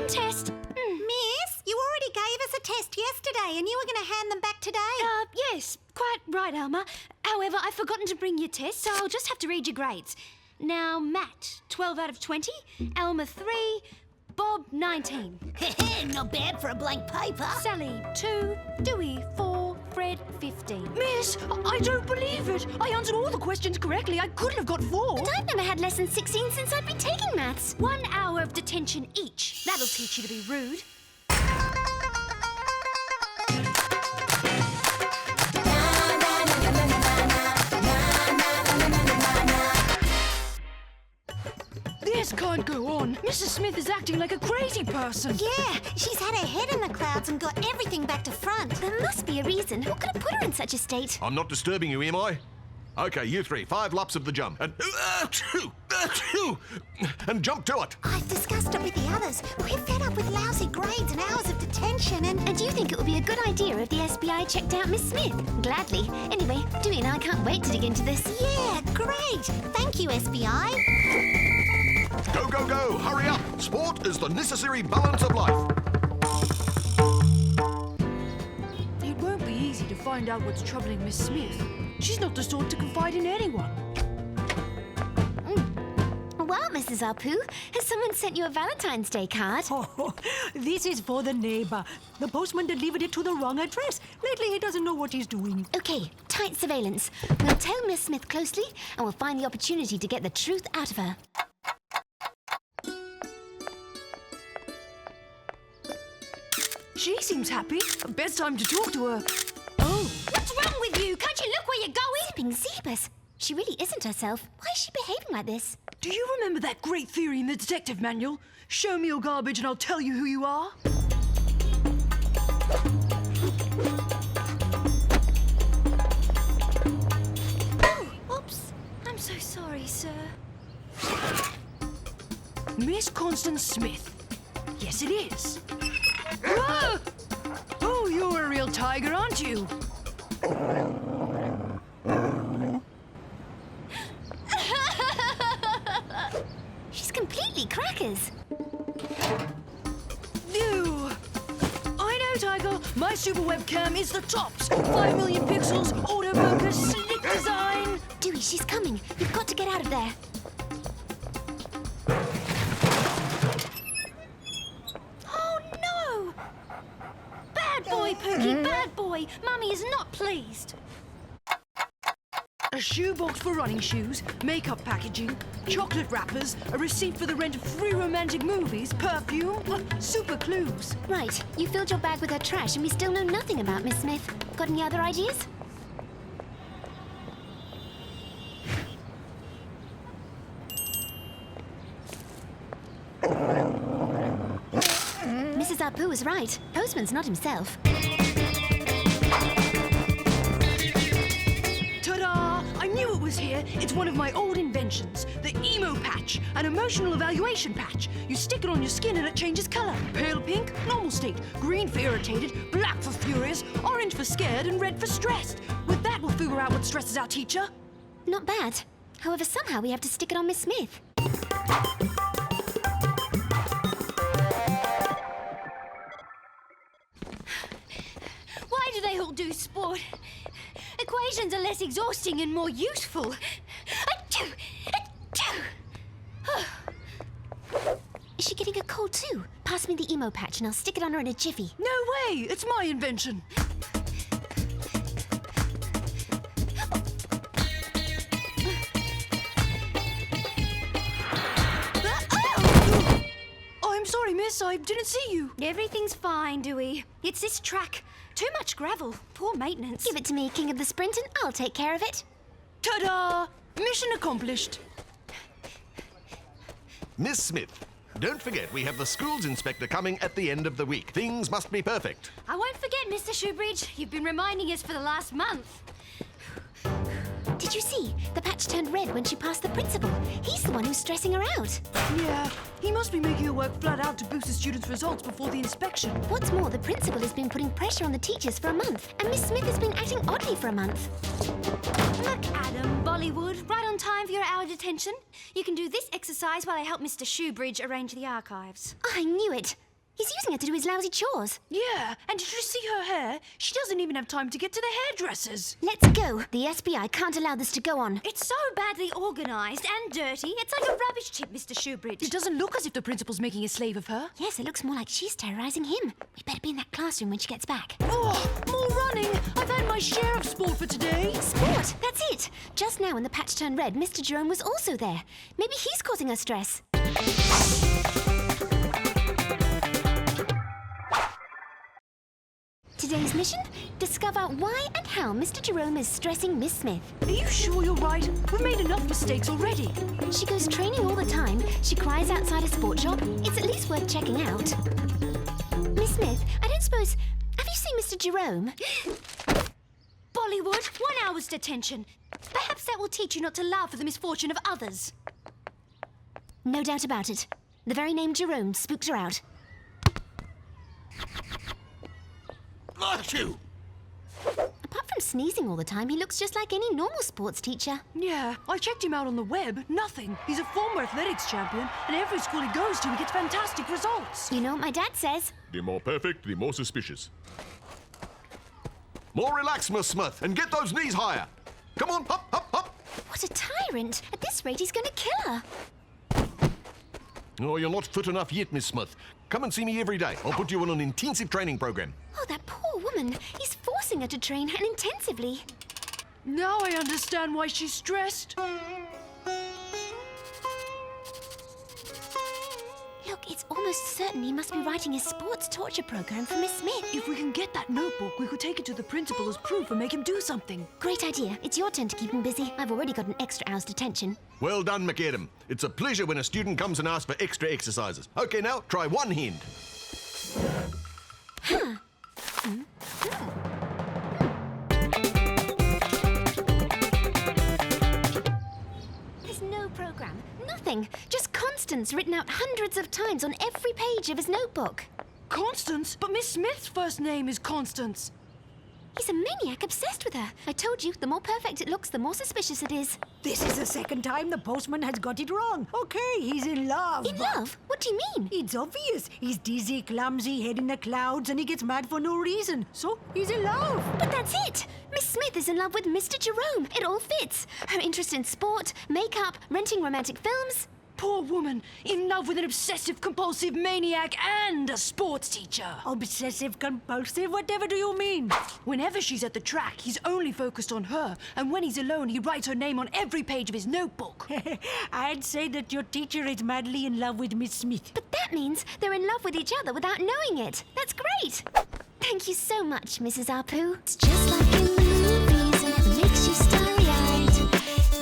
test. Miss, you already gave us a test yesterday and you were going to hand them back today. Yes, quite right, Alma. However, I've forgotten to bring your test, so I'll just have to read your grades. Now, Matt, 12 out of 20. Alma, 3. Bob, 19. Not bad for a blank paper. Sally, 2. Dewey, 4. Fred, 15. Miss, I don't believe it. I answered all the questions correctly. I couldn't have got 4. But I've never had less than 16 since I've been taking maths. 1 hour of detention each. That'll teach you to be rude. This can't go on. Mrs. Smith is acting like a crazy person. Yeah, she's had her head in the clouds and got everything back to front. There must be a reason. What could have put her in such a state? I'm not disturbing you, am I? OK, you three, 5 laps of the jump. And and jump to it. I've discussed it with the others. We're fed up with lousy grades and hours of detention And do you think it would be a good idea if the SBI checked out Miss Smith? Gladly. Anyway, Dewey and I can't wait to dig into this. Yeah, great. Thank you, SBI. Go, go, go. Hurry up. Sport is the necessary balance of life. It won't be easy to find out what's troubling Miss Smith. She's not the sort to confide in anyone. Well, Mrs. Apu, has someone sent you a Valentine's Day card? Oh, this is for the neighbor. The postman delivered it to the wrong address. Lately, he doesn't know what he's doing. Okay, tight surveillance. We'll tail Miss Smith closely and we'll find the opportunity to get the truth out of her. She seems happy. Best time to talk to her. Oh. What's wrong with you? Can't you look where you're going? Zipping Zebus. She really isn't herself. Why is she behaving like this? Do you remember that great theory in the detective manual? Show me your garbage and I'll tell you who you are? Oh, oops. I'm so sorry, sir. Miss Constance Smith. Yes, it is. Ah! Oh, you're a real tiger, aren't you? She's completely crackers. Ew. I know, Tiger. My super webcam is the tops. 5 million pixels, autofocus, slick design. Dewey, she's coming. You've got to get out of there. Oh, no! Bad boy, Pookie, bad boy. Mummy is not pleased. A shoebox for running shoes, makeup packaging, chocolate wrappers, a receipt for the rent of 3 romantic movies, perfume, super clues. Right, you filled your bag with her trash and we still know nothing about Miss Smith. Got any other ideas? Mrs. Apu was right. Postman's not himself. Ta-da! I knew it was here. It's one of my old inventions. The emo patch, an emotional evaluation patch. You stick it on your skin and it changes color. Pale pink, normal state. Green for irritated, black for furious, orange for scared, and red for stressed. With that, we'll figure out what stresses our teacher. Not bad. However, somehow we have to stick it on Miss Smith. Why do they all do sport? Equations are less exhausting and more useful. Achoo! Achoo! Is she getting a cold too? Pass me the emo patch and I'll stick it on her in a jiffy. No way! It's my invention. Oh, I'm sorry, miss. I didn't see you. Everything's fine, Dewey. It's this track. Too much gravel. Poor maintenance. Give it to me, King of the Sprint, and I'll take care of it. Ta-da! Mission accomplished. Miss Smith, don't forget we have the schools inspector coming at the end of the week. Things must be perfect. I won't forget, Mr. Shoebridge. You've been reminding us for the last month. Did you see? The patch turned red when she passed the principal. He's the one who's stressing her out. Yeah, he must be making her work flat out to boost the students' results before the inspection. What's more, the principal has been putting pressure on the teachers for a month, and Miss Smith has been acting oddly for a month. Look, Adam, Bollywood, right on time for your hour detention. You can do this exercise while I help Mr. Shoebridge arrange the archives. I knew it. He's using her to do his lousy chores. Yeah, and did you see her hair? She doesn't even have time to get to the hairdressers. Let's go. The SBI can't allow this to go on. It's so badly organised and dirty. It's like a rubbish tip, Mr. Shoebridge. It doesn't look as if the principal's making a slave of her. Yes, it looks more like she's terrorising him. We better be in that classroom when she gets back. Oh, more running! I've had my share of sport for today. Sport, that's it. Just now when the patch turned red, Mr. Jerome was also there. Maybe he's causing her stress. Today's mission? Discover why and how Mr. Jerome is stressing Miss Smith. Are you sure you're right? We've made enough mistakes already. She goes training all the time. She cries outside a sport shop. It's at least worth checking out. Miss Smith, I don't suppose... Have you seen Mr. Jerome? Bollywood, 1 hour's detention. Perhaps that will teach you not to laugh at the misfortune of others. No doubt about it. The very name Jerome spooks her out. Achoo! Apart from sneezing all the time, he looks just like any normal sports teacher. Yeah, I checked him out on the web. Nothing. He's a former athletics champion, and every school he goes to, he gets fantastic results. You know what my dad says? The more perfect, the more suspicious. More relaxed, Miss Smith, and get those knees higher. Come on, hop, hop, hop. What a tyrant. At this rate, he's going to kill her. Oh, you're not fit enough yet, Miss Smith. Come and see me every day. I'll put you on an intensive training program. Oh, that poor woman. He's forcing her to train, and intensively. Now I understand why she's stressed. Look, it's almost certain he must be writing his sports torture program for Miss Smith. If we can get that notebook, we could take it to the principal as proof and make him do something. Great idea. It's your turn to keep him busy. I've already got an extra hour's detention. Well done, McAdam. It's a pleasure when a student comes and asks for extra exercises. Okay, now, try one hand. There's no program. Nothing. Just constants written out hundreds of times on every page of his notebook. Constance? But Miss Smith's first name is Constance. He's a maniac obsessed with her. I told you, the more perfect it looks, the more suspicious it is. This is the second time the postman has got it wrong. Okay, he's in love. In love? What do you mean? It's obvious. He's dizzy, clumsy, head in the clouds, and he gets mad for no reason. So, he's in love. But that's it! Miss Smith is in love with Mr. Jerome. It all fits. Her interest in sport, makeup, renting romantic films. Poor woman, in love with an obsessive-compulsive maniac and a sports teacher. Obsessive, compulsive, whatever do you mean? Whenever she's at the track, he's only focused on her, and when he's alone, he writes her name on every page of his notebook. I'd say that your teacher is madly in love with Miss Smith. But that means they're in love with each other without knowing it. That's great. Thank you so much, Mrs. Apu. It's just like in the movies, and it makes you starry-eyed.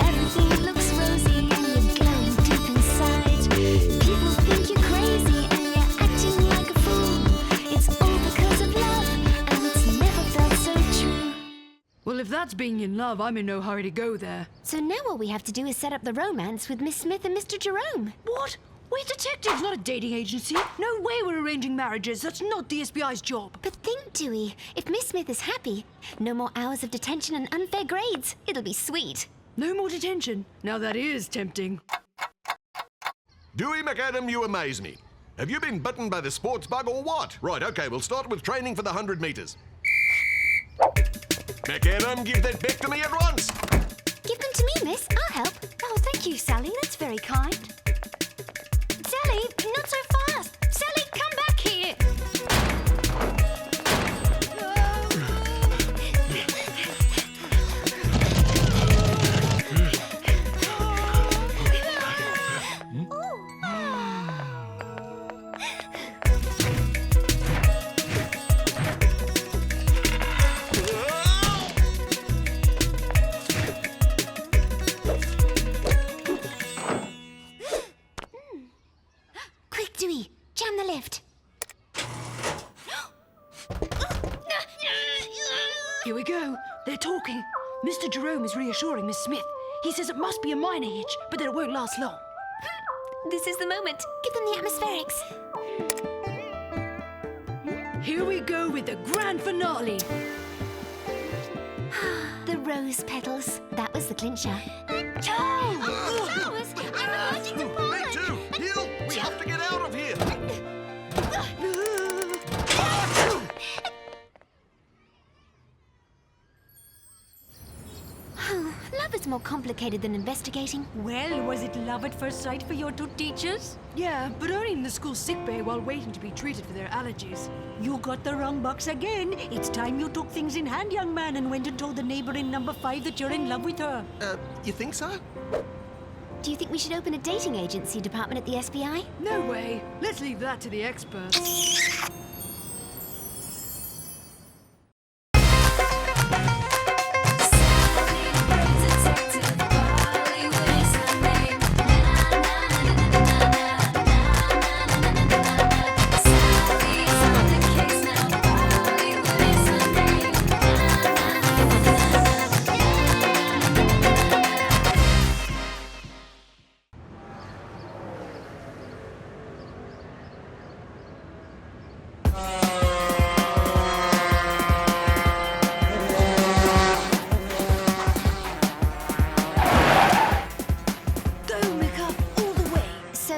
Everything looks rosy, and you're glowing deep inside. People think you're crazy, and you're acting like a fool. It's all because of love, and it's never felt so true. Well, if that's being in love, I'm in no hurry to go there. So now all we have to do is set up the romance with Miss Smith and Mr. Jerome. What? We're detectives, not a dating agency. No way we're arranging marriages. That's not the SBI's job. But think, Dewey, if Miss Smith is happy, no more hours of detention and unfair grades. It'll be sweet. No more detention. Now that is tempting. Dewey McAdam, you amaze me. Have you been bitten by the sports bug or what? Right, okay, we'll start with training for the 100 metres. McAdam, give that back to me at once. Give them to me, miss. I'll help. Oh, thank you, Sally. That's very kind. Sally, not so fast. Sally, come back here. Quick, Dewey. Jam the lift. Here we go. They're talking. Mr. Jerome is reassuring Miss Smith. He says it must be a minor hitch, but that it won't last long. This is the moment. Give them the atmospherics. Here we go with the grand finale. The rose petals. That was the clincher. Flowers! I'm allergic to pollen! Me too! Heel, we have to get out of here. more complicated than investigating. Well, was it love at first sight for your two teachers? Yeah, but only in the school sickbay while waiting to be treated for their allergies. You got the wrong box again. It's time you took things in hand, young man, and went and told the neighbor in number 5 that you're in love with her. You think so? Do you think we should open a dating agency department at the SBI? No way. Let's leave that to the experts.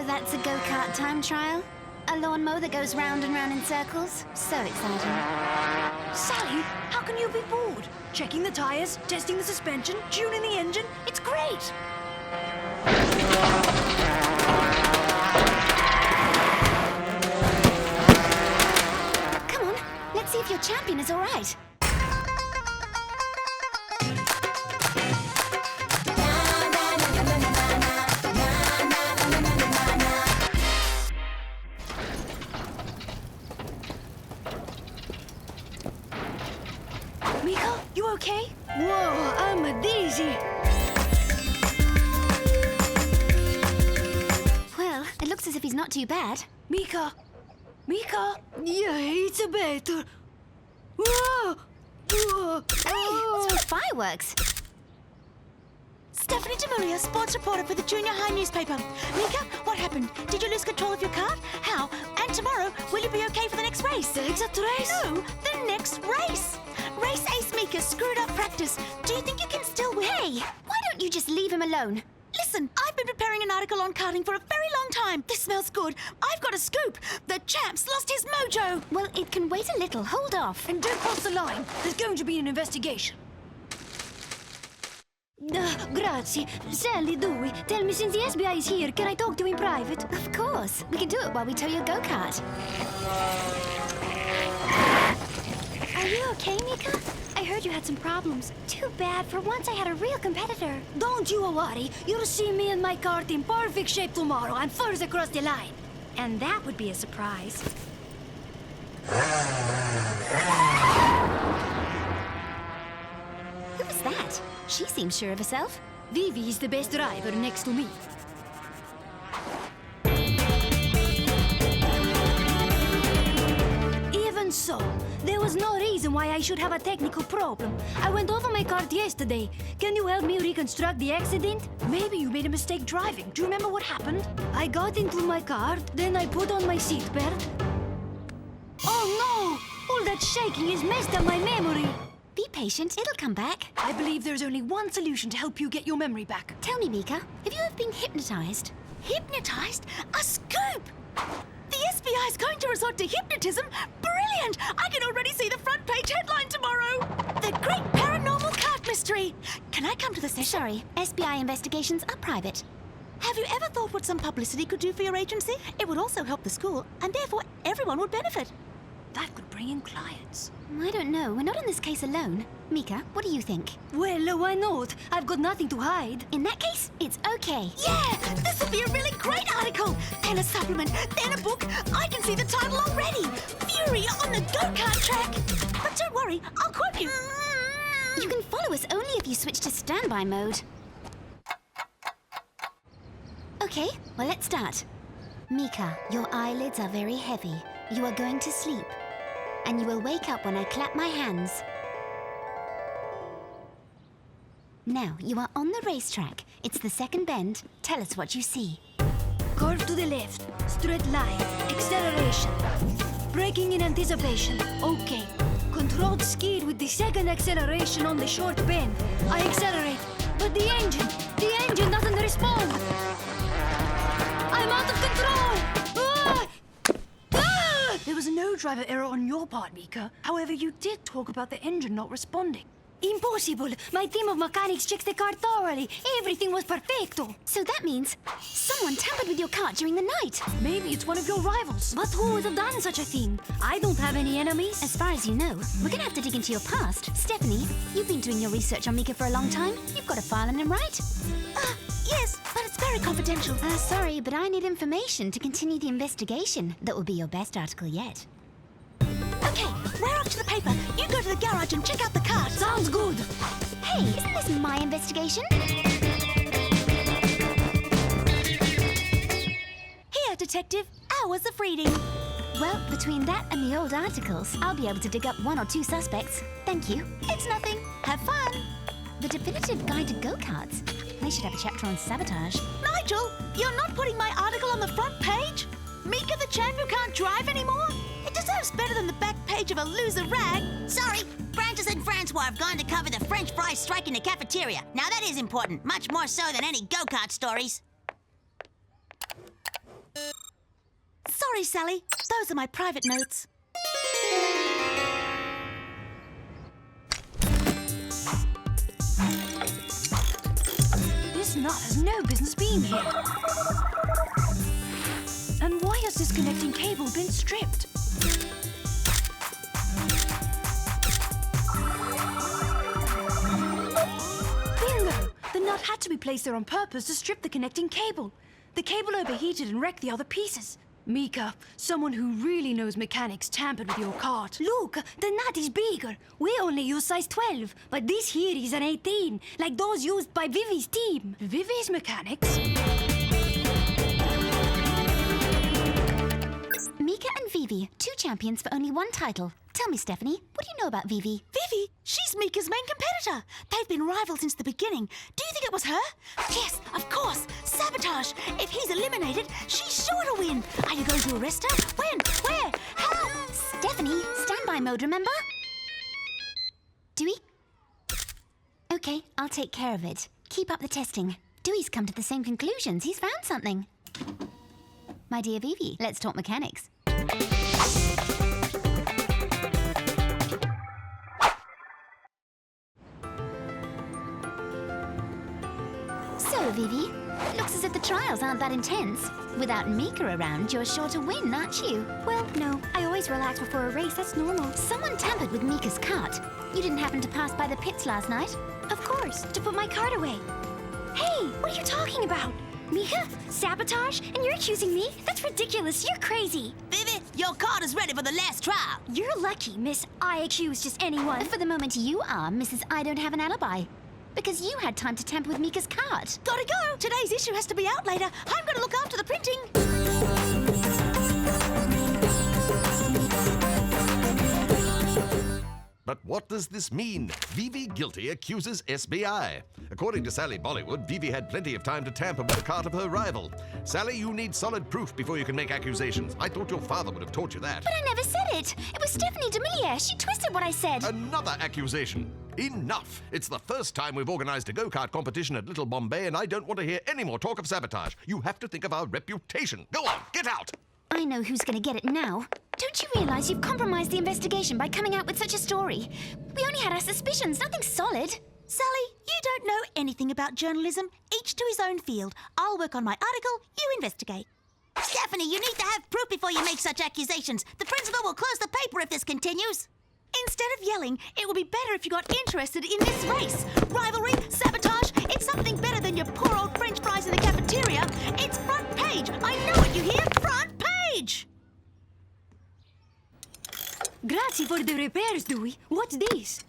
That's a go-kart time trial? A lawnmower that goes round and round in circles? So exciting. Sally, how can you be bored? Checking the tires, testing the suspension, tuning the engine. It's great. Come on, let's see if your champion is all right. Mika, you okay? Whoa, I'm a daisy. Well, it looks as if he's not too bad. Mika. Mika. Yeah, it's better. Whoa. Whoa. Hey, what's with the fireworks? Stephanie DeMaria, sports reporter for the junior high newspaper. Mika, what happened? Did you lose control of your car? How? And tomorrow, will you be okay for the next race? The exact race? No, the next race. Race ace Mika screwed up practice. Do you think you can still win? Hey, why don't you just leave him alone? Listen, I've been preparing an article on karting for a very long time. This smells good. I've got a scoop. The champ's lost his mojo. Well, it can wait a little. Hold off. And don't cross the line. There's going to be an investigation. Grazie. Sally, Dewey, tell me, since the SBI is here, can I talk to him in private? Of course. We can do it while we tow your go-kart. Are you okay, Mika? I heard you had some problems. Too bad. For once, I had a real competitor. Don't you worry. You'll see me and my kart in perfect shape tomorrow and first across the line. And that would be a surprise. Who was that? She seems sure of herself. Vivi is the best driver next to me. Even so, there was no reason why I should have a technical problem. I went over my kart yesterday. Can you help me reconstruct the accident? Maybe you made a mistake driving. Do you remember what happened? I got into my kart, then I put on my seatbelt. Oh no! All that shaking has messed up my memory. Be patient. It'll come back. I believe there's only one solution to help you get your memory back. Tell me, Mika, have you ever been hypnotized? Hypnotized? A scoop! The SBI is going to resort to hypnotism? Brilliant! I can already see the front page headline tomorrow. The Great Paranormal Kart Mystery. Can I come to the session? Sorry, SBI investigations are private. Have you ever thought what some publicity could do for your agency? It would also help the school, and therefore everyone would benefit. That could bring in clients. I don't know. We're not on this case alone. Mika, what do you think? Well, why not? I've got nothing to hide. In that case, it's okay. Yeah! This would be a really great article! Then a supplement, then a book. I can see the title already! Fury on the go-kart track! But don't worry, I'll quote you. You can follow us only if you switch to standby mode. Okay, well, let's start. Mika, your eyelids are very heavy. You are going to sleep. And you will wake up when I clap my hands. Now, you are on the racetrack. It's the second bend. Tell us what you see. Curve to the left. Straight line. Acceleration. Braking in anticipation. Okay. Controlled skid with the second acceleration on the short bend. I accelerate. But the engine doesn't respond. I'm out of control. Ah! Ah! There was no driver error on your part, Mika. However, you did talk about the engine not responding. Impossible! My team of mechanics checked the car thoroughly. Everything was perfecto. So that means someone tampered with your cart during the night. Maybe it's one of your rivals. But who would have done such a thing? I don't have any enemies. As far as you know, we're gonna have to dig into your past. Stephanie, you've been doing your research on Mika for a long time. You've got a file on him, right? Yes, but it's very confidential. Sorry, but I need information to continue the investigation. That will be your best article yet. Okay, we're off to the paper. You go to the garage and check out the cart. Sounds good. Hey, isn't this my investigation? Here, Detective. Hours of reading. Well, between that and the old articles, I'll be able to dig up 1 or 2 suspects. Thank you. It's nothing. Have fun. The definitive guide to go-karts. They should have a chapter on sabotage. Nigel, you're not putting my article on the front page? Mika the champ who can't drive anymore? It deserves better than the back page of a loser rag. Sorry, Francis and Francois have gone to cover the French fry strike in the cafeteria. Now that is important, much more so than any go-kart stories. Sorry, Sally. Those are my private notes. This nut has no business being here. And why has this connecting cable been stripped? Bingo! The nut had to be placed there on purpose to strip the connecting cable. The cable overheated and wrecked the other pieces. Mika, someone who really knows mechanics, tampered with your cart. Look, the nut is bigger. We only use size 12, but this here is an 18, like those used by Vivi's team. Vivi's mechanics? Mika and Vivi, 2 champions for only 1 title. Tell me, Stephanie, what do you know about Vivi? Vivi, she's Mika's main competitor. They've been rivals since the beginning. Do you think it was her? Yes, of course. Sabotage. If he's eliminated, she's sure to win. Are you going to arrest her? When? Where? How? Stephanie, standby mode, remember? Dewey? Okay, I'll take care of it. Keep up the testing. Dewey's come to the same conclusions. He's found something. My dear Vivi, let's talk mechanics. So, Vivi, it looks as if the trials aren't that intense. Without Mika around, you're sure to win, aren't you? Well, no. I always relax before a race. That's normal. Someone tampered with Mika's cart. You didn't happen to pass by the pits last night? Of course, to put my cart away. Hey, what are you talking about? Mika? Sabotage? And you're accusing me? That's ridiculous. You're crazy. Vivi, your cart is ready for the last trial. You're lucky, Miss I accuse just anyone. For the moment, you are Mrs. I Don't Have an Alibi. Because you had time to tamper with Mika's cart. Gotta go. Today's issue has to be out later. I'm going to look after the printing. But what does this mean? Vivi guilty accuses SBI. According to Sally Bollywood, Vivi had plenty of time to tamper with the cart of her rival. Sally, you need solid proof before you can make accusations. I thought your father would have taught you that. But I never said it. It was Stephanie Demillier. She twisted what I said. Another accusation. Enough. It's the first time we've organized a go-kart competition at Little Bombay, and I don't want to hear any more talk of sabotage. You have to think of our reputation. Go on, get out. I know who's going to get it now. Don't you realize you've compromised the investigation by coming out with such a story? We only had our suspicions, nothing solid. Sally, you don't know anything about journalism. Each to his own field. I'll work on my article, you investigate. Stephanie, you need to have proof before you make such accusations. The principal will close the paper if this continues. Instead of yelling, it would be better if you got interested in this race. Rivalry, sabotage, it's something better than your poor old French fries in the cafeteria. It's front page. I know what you hear. Front page. Grazie for the repairs, Dewey. What's this?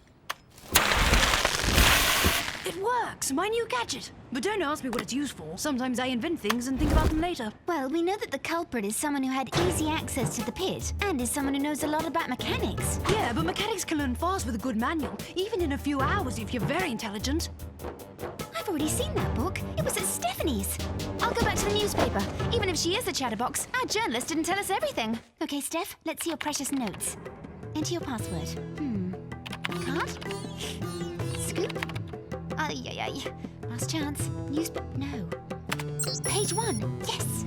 It works! My new gadget! But don't ask me what it's used for. Sometimes I invent things and think about them later. Well, we know that the culprit is someone who had easy access to the pit and is someone who knows a lot about mechanics. Yeah, but mechanics can learn fast with a good manual, even in a few hours if you're very intelligent. I've already seen that book. It was at Stephanie's. I'll go back to the newspaper. Even if she is a chatterbox, our journalist didn't tell us everything. Okay, Steph, let's see your precious notes. Enter your password. Card? Scoop? Ay, ay, ay. Last chance. No. Page 1. Yes.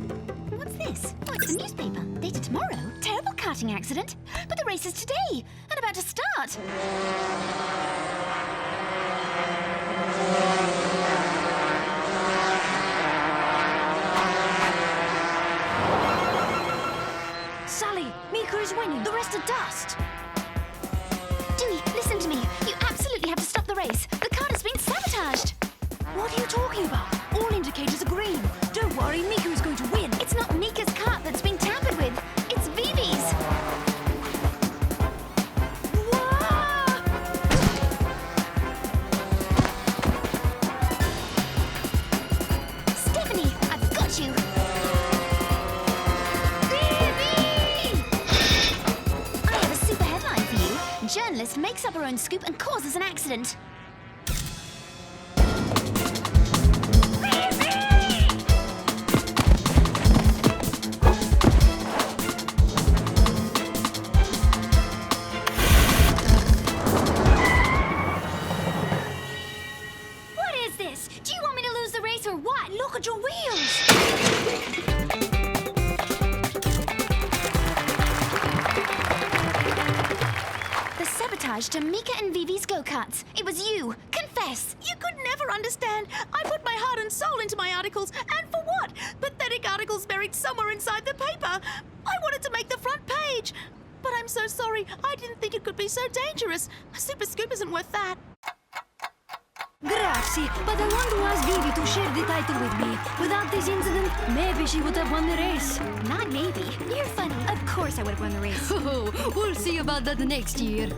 What's this? Oh, it's the newspaper. Dated tomorrow. Terrible karting accident. But the race is today. And about to start. dust. Dewey, listen to me. You absolutely have to stop the race. The cart has been sabotaged. What are you talking about? All indicators are green. Don't worry, Mika is going to win. It's not Mika's cart that's been tampered with. It's Vivi's. Stephanie, I've got you. Vivi! I have a super headline for you. Journalist makes up her own scoop and causes an accident. What is this? Do you want me to lose the race or what? Look at your wheels! The sabotage to Mika and Vivi's go-karts. It was you. Confess. You could never understand. I put my heart and soul into my articles, and for what? Pathetic articles buried somewhere inside the paper. I wanted to make the front page. But I'm so sorry. I didn't think it could be so dangerous. A Super Scoop isn't worth that. Grazie, but I want to ask Vivi to share the title with me. Without this incident, maybe she would have won the race. Not maybe. You're funny. Of course I would have won the race. Oh, we'll see about that next year.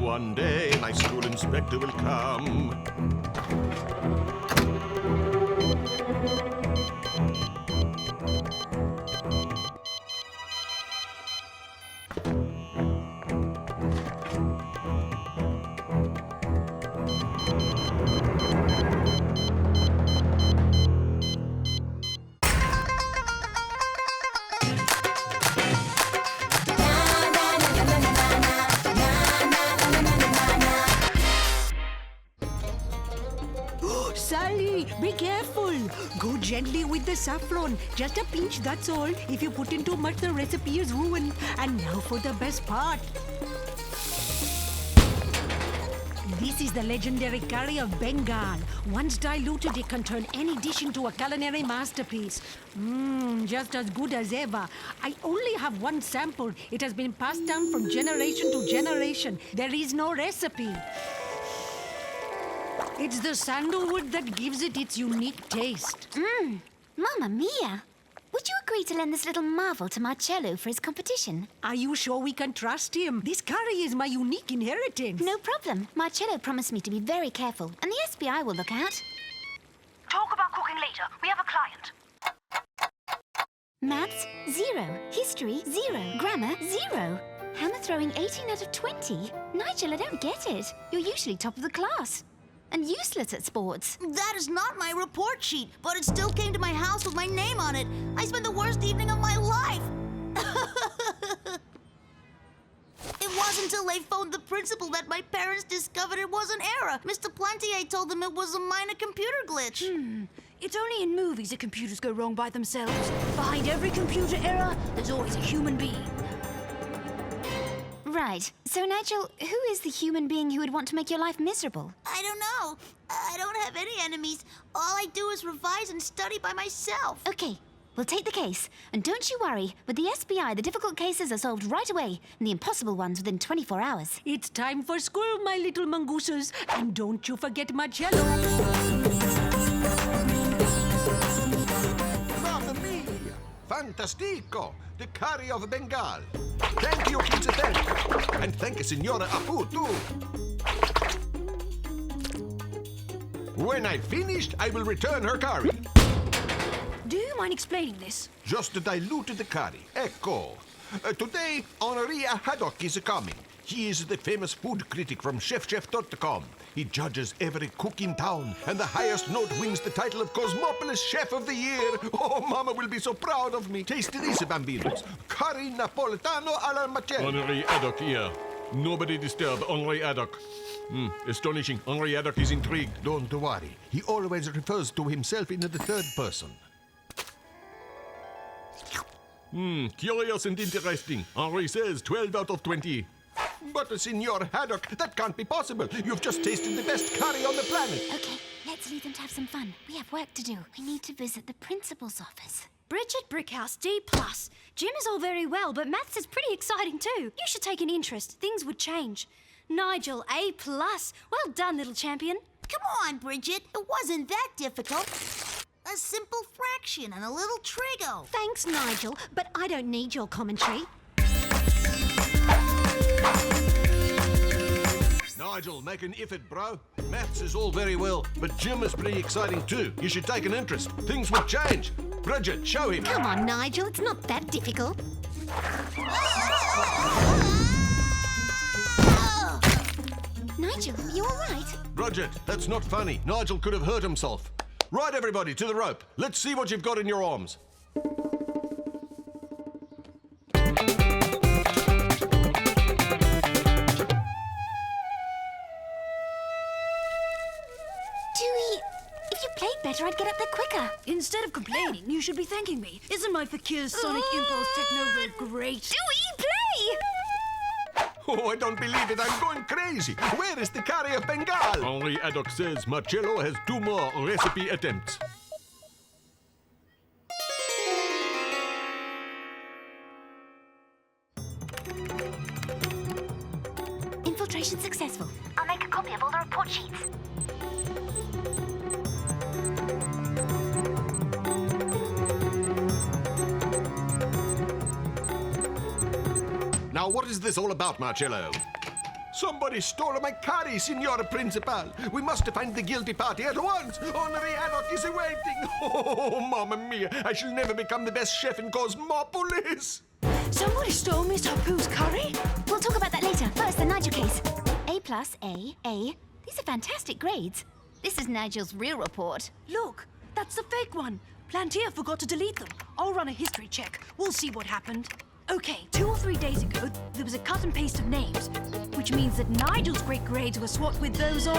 One day my school inspector will come. Sally, be careful. Go gently with the saffron. Just a pinch, that's all. If you put in too much, the recipe is ruined. And now for the best part. This is the legendary curry of Bengal. Once diluted, it can turn any dish into a culinary masterpiece. Just as good as ever. I only have one sample. It has been passed down from generation to generation. There is no recipe. It's the sandalwood that gives it its unique taste. Mamma mia. Would you agree to lend this little marvel to Marcello for his competition? Are you sure we can trust him? This curry is my unique inheritance. No problem. Marcello promised me to be very careful, and the SBI will look out. Talk about cooking later. We have a client. Maths, 0. History, 0. Grammar, 0. Hammer throwing 18 out of 20. Nigel, I don't get it. You're usually top of the class. And useless at sports. That is not my report sheet, but it still came to my house with my name on it. I spent the worst evening of my life. It wasn't until they phoned the principal that my parents discovered it was an error. Mr. Plantier told them it was a minor computer glitch. It's only in movies that computers go wrong by themselves. Behind every computer error, there's always a human being. Right. So, Nigel, who is the human being who would want to make your life miserable? I don't know. I don't have any enemies. All I do is revise and study by myself. Okay, we'll take the case. And don't you worry. With the SBI, the difficult cases are solved right away, and the impossible ones within 24 hours. It's time for school, my little mongooses. And don't you forget Marcello. Mamma mia! Fantastico! The curry of Bengal. Thank you, Kids. And thank you, Signora Apu, too. When I've finished, I will return her curry. Do you mind explaining this? Just diluted the curry. Ecco. Today, Henria Haddock is coming. He is the famous food critic from ChefChef.com. He judges every cook in town, and the highest note wins the title of Cosmopolis Chef of the Year. Oh, Mama will be so proud of me. Taste this, bambinos. Curry Napoletano alla Marcello. Henri Haddock here. Nobody disturb Henri Haddock. Astonishing. Henri Haddock is intrigued. Don't worry. He always refers to himself in the third person. Curious and interesting. Henri says 12 out of 20. But, Signor Haddock, that can't be possible. You've just tasted the best curry on the planet. Okay, let's leave them to have some fun. We have work to do. We need to visit the principal's office. Bridget Brickhouse, D+. Gym is all very well, but maths is pretty exciting too. You should take an interest. Things would change. Nigel, A+. Well done, little champion. Come on, Bridget. It wasn't that difficult. A simple fraction and a little trigo. Thanks, Nigel, but I don't need your commentary. Nigel, make an effort, bro. Maths is all very well, but gym is pretty exciting too. You should take an interest. Things will change. Bridget, show him. Come on, Nigel, it's not that difficult. Nigel, you all right? Bridget, that's not funny. Nigel could have hurt himself. Right, everybody, to the rope. Let's see what you've got in your arms. Dewey, if you played better, I'd get up there quicker. Instead of complaining, you should be thanking me. Isn't my Fakir's Sonic Impulse Techno Red great? Dewey, play! Oh, I don't believe it. I'm going crazy. Where is the curry of Bengal? Henri Haddock says Marcello has 2 more recipe attempts. Infiltration successful. I'll make a copy of all the report sheets. Now, what is this all about, Marcello? Somebody stole my curry, Signor Principal. We must find the guilty party at once. Henri Haddock is awaiting. Oh, Mamma Mia. I shall never become the best chef in Cosmopolis. Somebody stole Miss Hapu's curry? We'll talk about that later. First, the Nigel case. A+, A. These are fantastic grades. This is Nigel's real report. Look, that's the fake one. Plantier forgot to delete them. I'll run a history check. We'll see what happened. Okay, 2 or 3 days ago, there was a cut and paste of names, which means that Nigel's great grades were swapped with those of...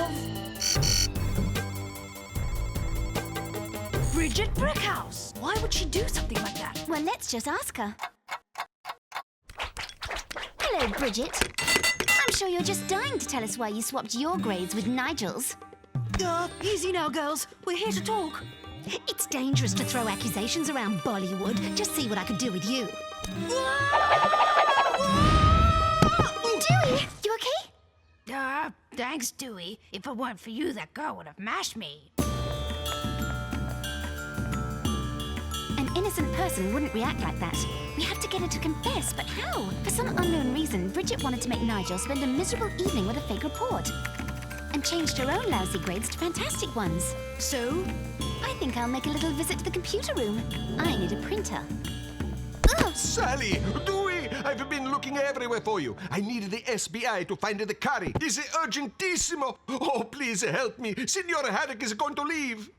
Bridget Brickhouse. Why would she do something like that? Well, let's just ask her. Hello, Bridget. I'm sure you're just dying to tell us why you swapped your grades with Nigel's. Easy now, girls. We're here to talk. It's dangerous to throw accusations around Bollywood. Just see what I could do with you. Dewey, you okay? Thanks, Dewey. If it weren't for you, that girl would have mashed me. An innocent person wouldn't react like that. We have to get her to confess, but how? For some unknown reason, Bridget wanted to make Nigel spend a miserable evening with a fake report. And changed her own lousy grades to fantastic ones. So? I think I'll make a little visit to the computer room. I need a printer. Sally, Dewey, I've been looking everywhere for you. I need the SBI to find the curry. It's urgentissimo. Oh, please help me. Signor Haddock is going to leave.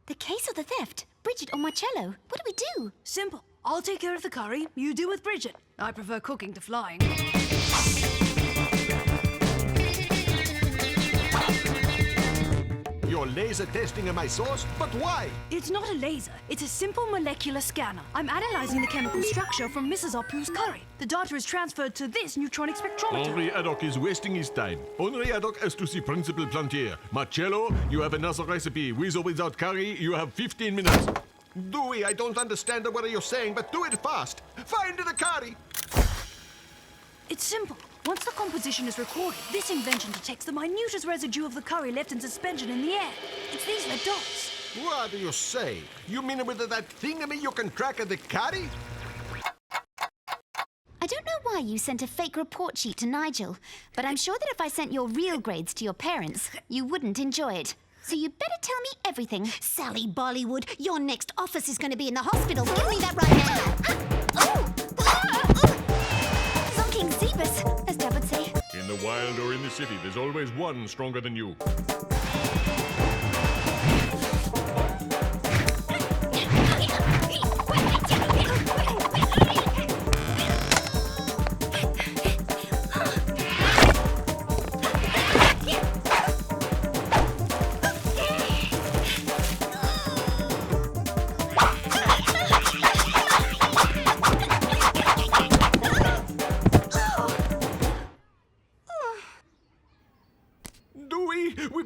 The case or the theft? Bridget or Marcello? What do we do? Simple. I'll take care of the curry. You do with Bridget. I prefer cooking to flying. You're laser testing my sauce? But why? It's not a laser. It's a simple molecular scanner. I'm analyzing the chemical structure from Mrs. Apu's curry. The data is transferred to this neutronic spectrometer. Henri Haddock is wasting his time. Henri Haddock has to see Principal Plantier. Marcello, you have another recipe. With or without curry, you have 15 minutes. Dewey, I don't understand what you're saying, but do it fast. Find the curry. It's simple. Once the composition is recorded, this invention detects the minutest residue of the curry left in suspension in the air. It's these red dots. What do you say? You mean with that thingamy you can track the curry? I don't know why you sent a fake report sheet to Nigel, but I'm sure that if I sent your real grades to your parents, you wouldn't enjoy it. So you better tell me everything. Sally Bollywood, your next office is going to be in the hospital. Give me that right now. Zonking Zebus, as Dad would say. In the wild or in the city, there's always one stronger than you.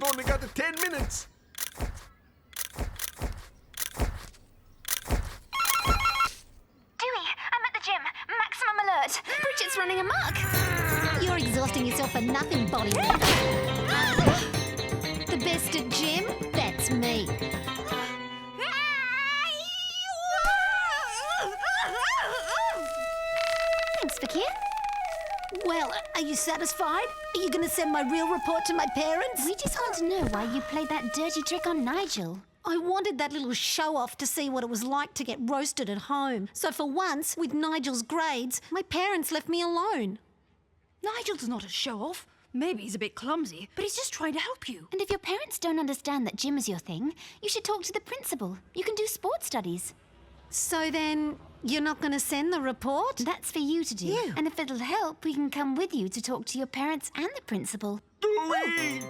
You've only got 10 minutes. Dewey, I'm at the gym. Maximum alert. Bridget's running amok. You're exhausting yourself for nothing, Bollywood. The best at gym? That's me. Thanks, Fakir. Well, are you satisfied? Are you going to send my real report to my parents? We just want to know why you played that dirty trick on Nigel. I wanted that little show-off to see what it was like to get roasted at home. So for once, with Nigel's grades, my parents left me alone. Nigel's not a show-off. Maybe he's a bit clumsy, but he's just trying to help you. And if your parents don't understand that gym is your thing, you should talk to the principal. You can do sport studies. So then, you're not going to send the report? That's for you to do. You. And if it'll help, we can come with you to talk to your parents and the principal. Dewey!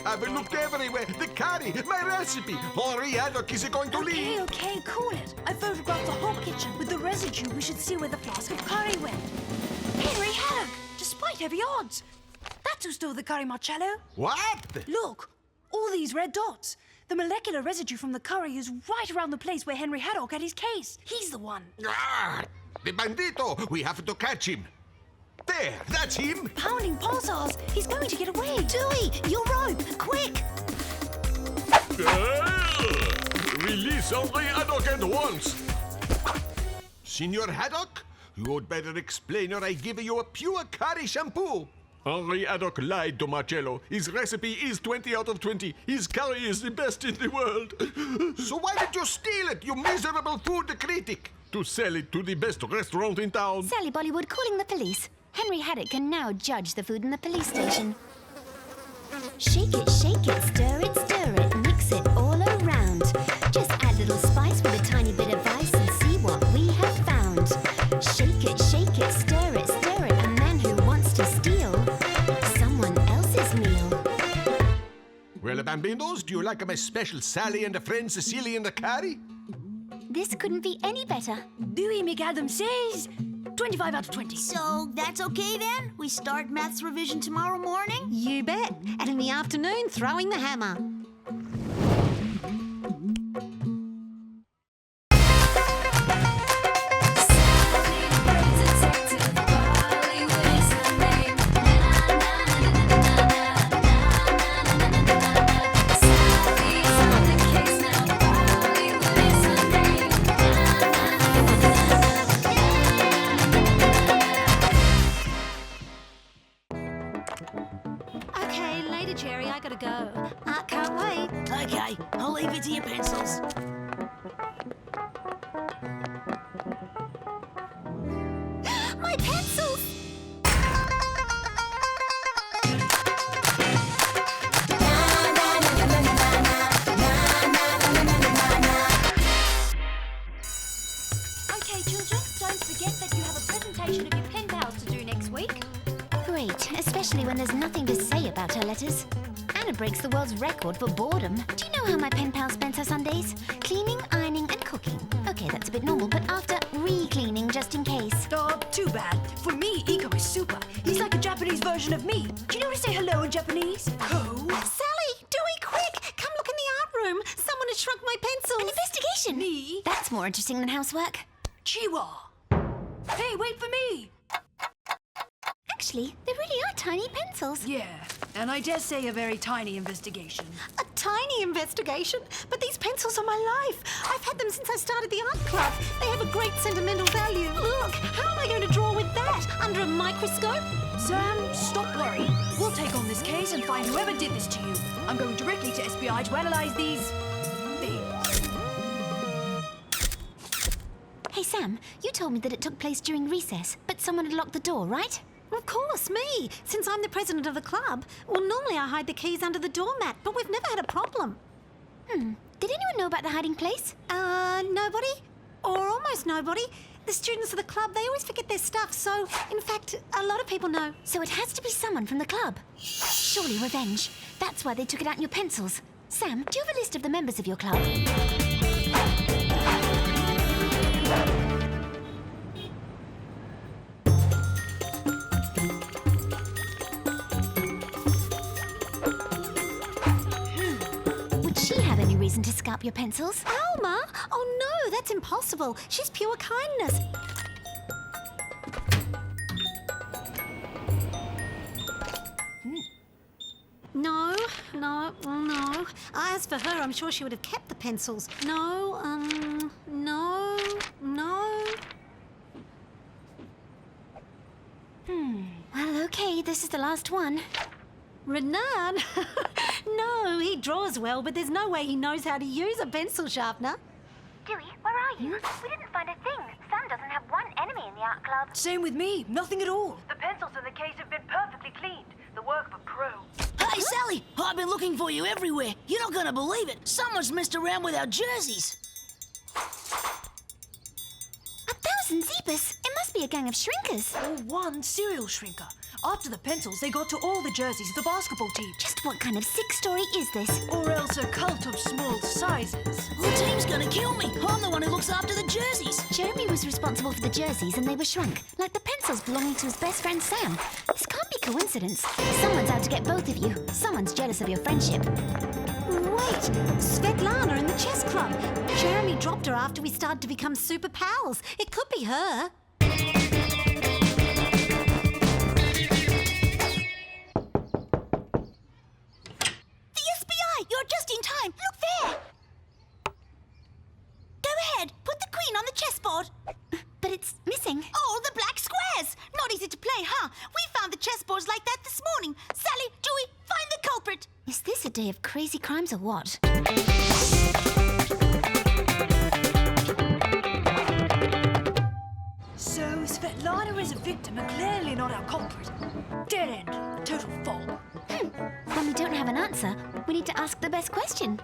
I've looked everywhere. The curry, my recipe. Henry Haddock is going to leave. Okay, cool it. I photographed the whole kitchen with the residue. We should see where the flask of curry went. Henry Haddock, despite heavy odds. That's who stole the curry, Marcello. What? Look, all these red dots. The molecular residue from the curry is right around the place where Henry Haddock had his case. He's the one. Ah, the bandito. We have to catch him. There, that's him. Pounding pulsars. He's going to get away. Dewey, your rope, quick! Release Henry Haddock at once. Senor Haddock, you'd better explain or I give you a pure curry shampoo. Henry Haddock lied to Marcello. His recipe is 20 out of 20. His curry is the best in the world. So why did you steal it, you miserable food critic? To sell it to the best restaurant in town. Sally Bollywood calling the police. Henry Haddock can now judge the food in the police station. Shake it, stir it, mix it all around. Just add a little spice with a tiny bit of ice and see what we have found. Shake it, stir it, a man who wants to steal someone else's meal. Well, Bambinos, do you like my special Sally and a friend Cecilia and the curry? This couldn't be any better. Dewey McAdams says 25 out of 20. So that's okay then? We start maths revision tomorrow morning? You bet. And in the afternoon, throwing the hammer. Okay, later, Jerry. I gotta go. Can't wait. Okay, I'll leave it to your pencils. My pencils! Okay, children, don't forget that you have a presentation of your pen pals to do next week. Great, especially when there's nothing to say about her letters. Anna breaks the world's record for boredom. Do you know how my pen pal spends her Sundays? Cleaning, ironing, and cooking. Okay, that's a bit normal, but after re-cleaning just in case. Oh, too bad. For me, Iko is super. He's like a Japanese version of me. Do you know how to say hello in Japanese? Ko. Sally, Dewey, quick! Come look in the art room. Someone has shrunk my pencils. An investigation! Me. That's more interesting than housework. Chiwa. Hey, wait for me. Actually, they really are tiny pencils. Yeah, and I dare say a very tiny investigation. A tiny investigation? But these pencils are my life. I've had them since I started the art club. They have a great sentimental value. Look, how am I going to draw with that? Under a microscope? Sam, stop worrying. We'll take on this case and find whoever did this to you. I'm going directly to SBI to analyze these things. Hey, Sam, you told me that it took place during recess, but someone had locked the door, right? Of course, me. Since I'm the president of the club. Well, normally I hide the keys under the doormat, but we've never had a problem. Did anyone know about the hiding place? Nobody? Or almost nobody. The students of the club, they always forget their stuff, so, in fact, a lot of people know. So it has to be someone from the club. Surely revenge. That's why they took it out in your pencils. Sam, do you have a list of the members of your club? sharp your pencils. Alma? Oh no, that's impossible. She's pure kindness. No. As for her, I'm sure she would have kept the pencils. No. Well, okay, this is the last one. Renan? No, he draws well, but there's no way he knows how to use a pencil sharpener. Dewey, where are you? We didn't find a thing. Sam doesn't have one enemy in the art club. Same with me. Nothing at all. The pencils in the case have been perfectly cleaned. The work of a pro. Hey, Sally! I've been looking for you everywhere. You're not gonna believe it. Someone's messed around with our jerseys. 1,000 Zeepus! It must be a gang of shrinkers. Or one serial shrinker. After the pencils, they got to all the jerseys of the basketball team. Just what kind of sick story is this? Or else a cult of small sizes. The team's gonna kill me. I'm the one who looks after the jerseys. Jeremy was responsible for the jerseys and they were shrunk, like the pencils belonging to his best friend Sam. This can't be coincidence. Someone's out to get both of you. Someone's jealous of your friendship. Wait, Svetlana in the chess club. Jeremy dropped her after we started to become super pals. It could be her. The SBI! You're just in time. Look there. Go ahead. Put the queen on the chessboard. But it's missing. Oh, the black squares. Not easy to play, huh? We found the chessboards like that this morning. Sally, Dewey, find the culprit. Is this a day of crazy crimes or what? So Svetlana is a victim and clearly not our culprit. Dead end. A total flop. When we don't have an answer, we need to ask the best question.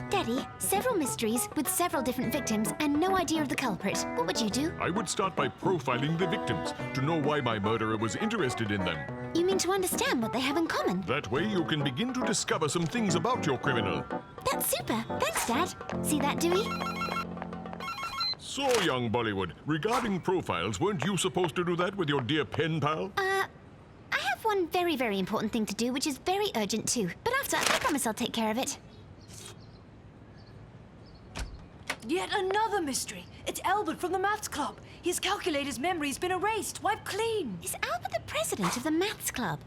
Daddy, several mysteries with several different victims and no idea of the culprit. What would you do? I would start by profiling the victims to know why my murderer was interested in them. You mean to understand what they have in common? That way you can begin to discover some things about your criminal. That's super. Thanks, Dad. See that, Dewey? So, young Bollywood, regarding profiles, weren't you supposed to do that with your dear pen pal? I have one very, very important thing to do, which is very urgent too. But after, I promise I'll take care of it. Yet another mystery. It's Albert from the maths club. His calculator's memory's been erased, wiped clean. Is Albert the president of the maths club?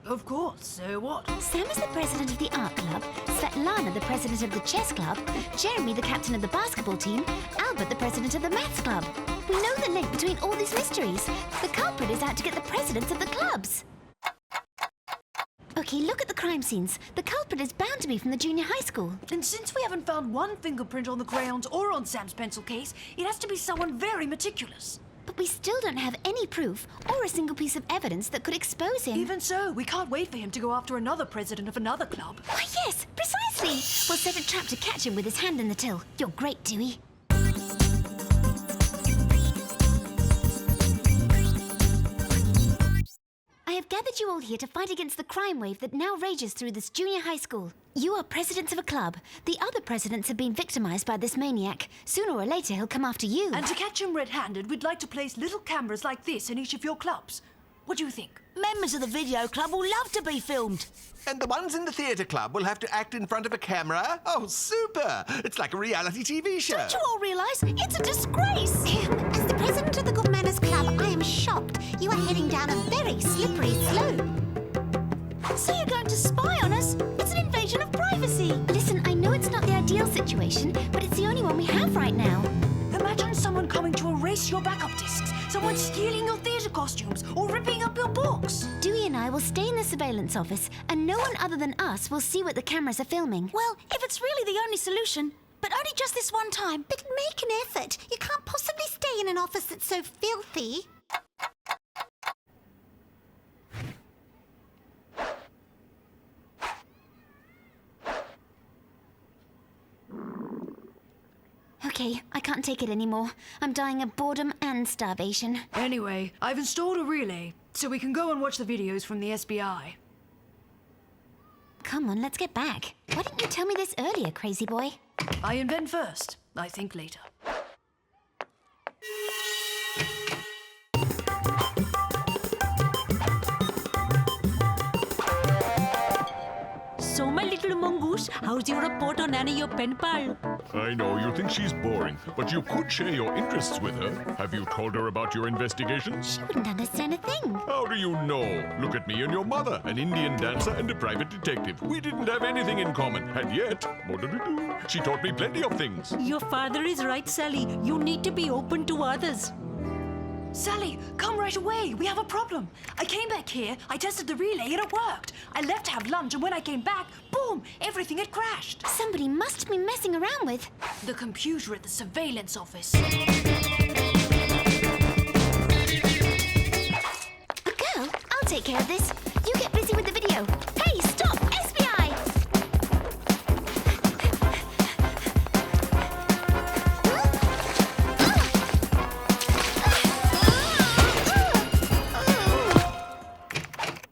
Of course, so what? Sam is the president of the art club, Svetlana the president of the chess club, Jeremy the captain of the basketball team, Albert the president of the maths club. We know the link between all these mysteries. The culprit is out to get the presidents of the clubs. Okay, look at the crime scenes. The culprit is bound to be from the junior high school. And since we haven't found one fingerprint on the crayons or on Sam's pencil case, it has to be someone very meticulous. But we still don't have any proof or a single piece of evidence that could expose him. Even so, we can't wait for him to go after another president of another club. Why, yes, precisely. We'll set a trap to catch him with his hand in the till. You're great, Dewey. I have gathered you all here to fight against the crime wave that now rages through this junior high school. You are presidents of a club. The other presidents have been victimized by this maniac. Sooner or later, he'll come after you. And to catch him red-handed, we'd like to place little cameras like this in each of your clubs. What do you think? Members of the video club will love to be filmed. And the ones in the theatre club will have to act in front of a camera? Oh, super! It's like a reality TV show. Don't you all realise it's a disgrace? As the president of the Good Manners Club, I am shocked. You are heading down a very slippery slope. So you're going to spy on us? It's an invasion of privacy. Listen, I know it's not the ideal situation, but it's the only one we have right now. Imagine someone coming to erase your backup discs, someone stealing your theatre costumes, or ripping up your books. Dewey and I will stay in the surveillance office, and no one other than us will see what the cameras are filming. Well, if it's really the only solution, but only just this one time. But make an effort. You can't possibly stay in an office that's so filthy. Okay, I can't take it anymore. I'm dying of boredom and starvation. Anyway, I've installed a relay, so we can go and watch the videos from the SBI. Come on, let's get back. Why didn't you tell me this earlier, crazy boy? I invent first, I think later. So, my little mongoose, how's your report on Annie, your pen pal? I know you think she's boring, but you could share your interests with her. Have you told her about your investigations? She wouldn't understand a thing. How do you know? Look at me and your mother, an Indian dancer and a private detective. We didn't have anything in common, and yet, she taught me plenty of things. Your father is right, Sally. You need to be open to others. Sally, come right away. We have a problem. I came back here, I tested the relay, and it worked. I left to have lunch, and when I came back, boom, everything had crashed. Somebody must be messing around with. The computer at the surveillance office. A girl, I'll take care of this. You get busy with the video. Hey, stop! SBI!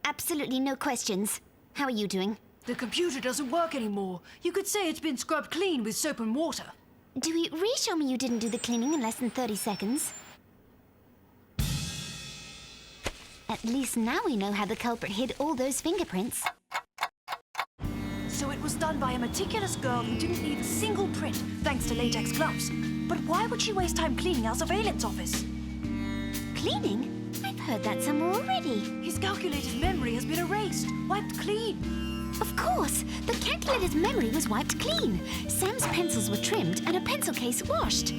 Absolutely no questions. How are you doing? The computer doesn't work anymore. You could say it's been scrubbed clean with soap and water. Dewey, reassure me you didn't do the cleaning in less than 30 seconds. At least now we know how the culprit hid all those fingerprints. So it was done by a meticulous girl who didn't leave a single print, thanks to latex gloves. But why would she waste time cleaning our surveillance office? Cleaning? I've heard that somewhere already. His calculated memory has been erased, wiped clean. Of course, the calculator's memory was wiped clean. Sam's pencils were trimmed and a pencil case washed.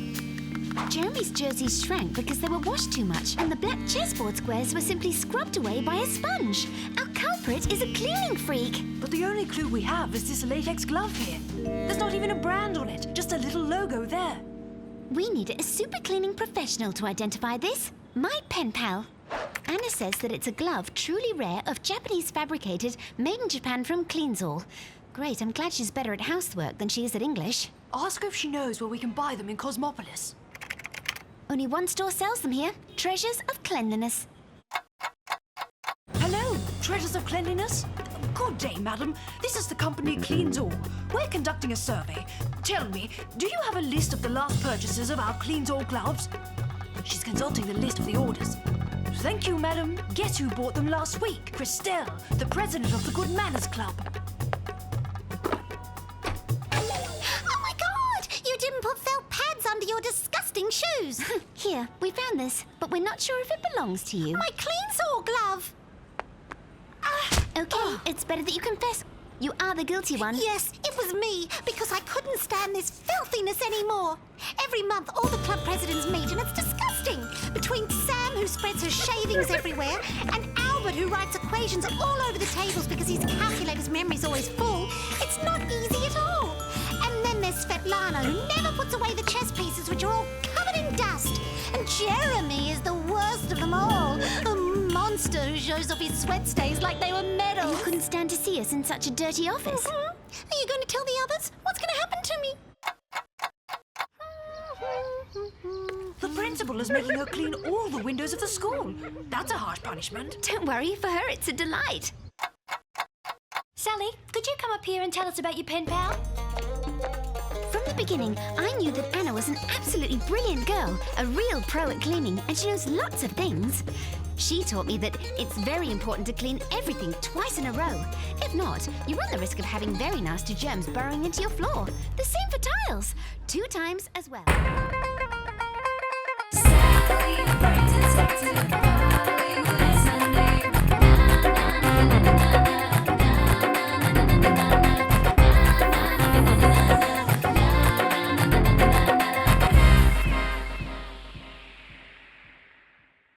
Jeremy's jerseys shrank because they were washed too much, and the black chessboard squares were simply scrubbed away by a sponge. Our culprit is a cleaning freak. But the only clue we have is this latex glove here. There's not even a brand on it, just a little logo there. We need a super cleaning professional to identify this. My pen pal. Anna says that it's a glove truly rare of Japanese fabricated, made in Japan from Cleansall. Great, I'm glad she's better at housework than she is at English. Ask her if she knows where we can buy them in Cosmopolis. Only one store sells them here. Treasures of Cleanliness. Hello, Treasures of Cleanliness? Good day, madam. This is the company Cleansall. We're conducting a survey. Tell me, do you have a list of the last purchases of our Cleansall gloves? She's consulting the list of the orders. Thank you, madam. Guess who bought them last week? Christelle, the president of the Good Manners Club. Oh my God! You didn't put felt pads under your disgusting shoes. Here, we found this, but we're not sure if it belongs to you. My Cleansall glove. Okay, it's better that you confess. You are the guilty one. Yes, it was me, because I couldn't stand this filthiness anymore. Every month, all the club presidents meet, and it's disgusting. Between Sam, who spreads her shavings everywhere, and Albert, who writes equations all over the tables because his calculator's memory's always full, it's not easy at all. And then there's Svetlana, who never puts away the chess pieces, which are all covered in dust. And Jeremy is the worst of them all. A monster who shows off his sweat stains like they were And medals. you couldn't stand to see us in such a dirty office. Are you going to tell the others? What's going to happen to me? The principal is making her clean all the windows of the school. That's a harsh punishment. Don't worry, for her it's a delight. Sally, could you come up here and tell us about your pen pal? From the beginning, I knew that Anna was an absolutely brilliant girl, a real pro at cleaning, and she knows lots of things. She taught me that it's very important to clean everything twice in a row. If not, you run the risk of having very nasty germs burrowing into your floor. The same for tiles. 2 times as well. Sally, bright and sexy.